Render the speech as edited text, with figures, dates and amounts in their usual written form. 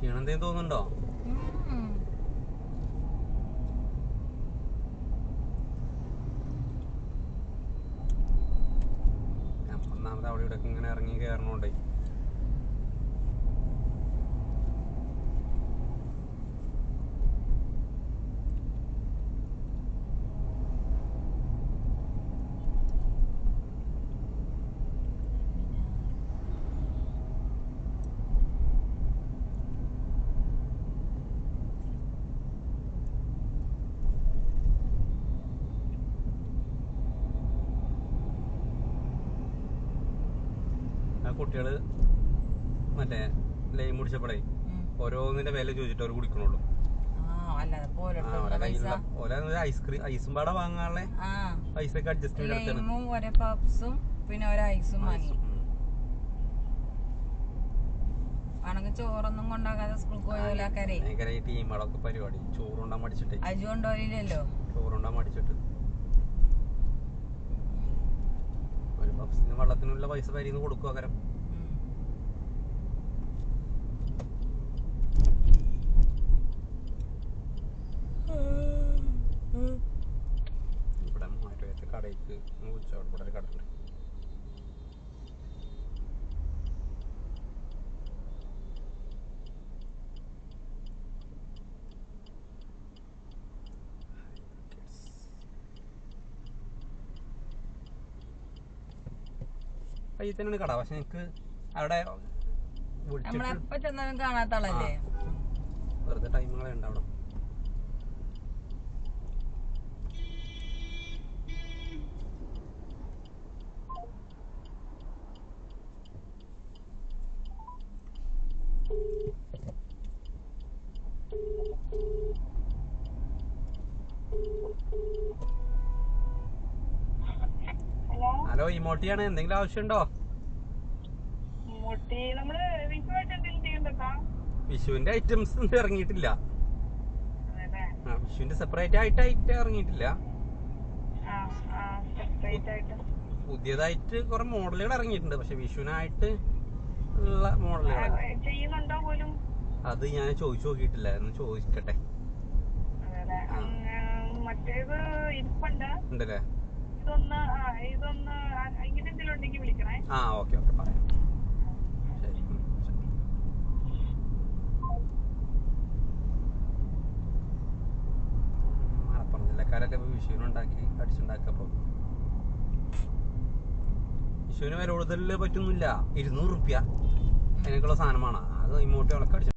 ക്ഷീണം എന്തേലും തോന്നുന്നുണ്ടോ? ഒന്നാമത് അവിടെ ഇവിടെ ഇങ്ങനെ ഇറങ്ങി കയറണോണ്ടേ കുട്ടികള് മറ്റേ ലൈം കുടിച്ചപ്പോഴേ ഓരോന്നിന്റെ വില ചോദിച്ചിട്ട് അവർ കുടിക്കണുള്ളൂ. ഐസ്ക്രീം ഐസും പാടെ വാങ്ങാനുള്ള പൈസ അഡ്ജസ്റ്റ്മെന്റ് ചോറൊന്നും കൊണ്ടാകാതെ സ്കൂൾക്ക് പോയാലേ ടീമുകളൊക്കെ പരിപാടി ചോറുണ്ടാൻ മടിച്ചിട്ടേ അജു കൊണ്ടുപോയില്ലല്ലോ. ചോറുണ്ടാൻ മടിച്ചിട്ട് ഒരു പപ്സിന് വെള്ളത്തിനുള്ള പൈസ പരിന്ന് കൊടുക്കുക കരം. ഇവിടെ മാറ്റത്തെ കടയ്ക്ക് ഉച്ചയോട് ഇവിടെ കടണ്ട്. ഈ തന്നെയാണ് കട. പക്ഷെ എനിക്ക് അവിടെ കാണാത്ത ആളല്ലേ, വെറുതെ ടൈമുകളെ ഉണ്ട് അവിടെ. ഹലോ, ഇമോട്ടിയാണ്. എന്തെങ്കിലും ആവശ്യമുണ്ടോ? വിഷുവിന്റെ ഐറ്റംസ് ഒന്നും ഇറങ്ങിയിട്ടില്ല. വിഷുവിന്റെ സെപ്പറേറ്റ് ആയിട്ട് ഇറങ്ങിയിട്ടില്ല. പുതിയതായിട്ട് കുറെ മോഡലുകൾ ഇറങ്ങിയിട്ടുണ്ട്. പക്ഷെ വിഷുവിനായിട്ട് ഉള്ള മോഡലുകൾ അത് ഞാൻ ചോദിച്ചു നോക്കിയിട്ടില്ല. എന്ന് ചോദിക്കട്ടെ. ഉണ്ടല്ലേ? ആ ഓക്കെ പറയാം. ശരി. മലപ്പുറം ജില്ലക്കാരൊക്കെ വിഷുവിനുണ്ടാക്കി അടിച്ചുണ്ടാക്കപ്പോ വിഷുവിന് വില കൂടുതൽ പറ്റുന്നില്ല. 200 രൂപ അതിനൊക്കെയുള്ള സാധനമാണ്. അത് ഇമോട്ടി വിളക്ക് അടിച്ചു.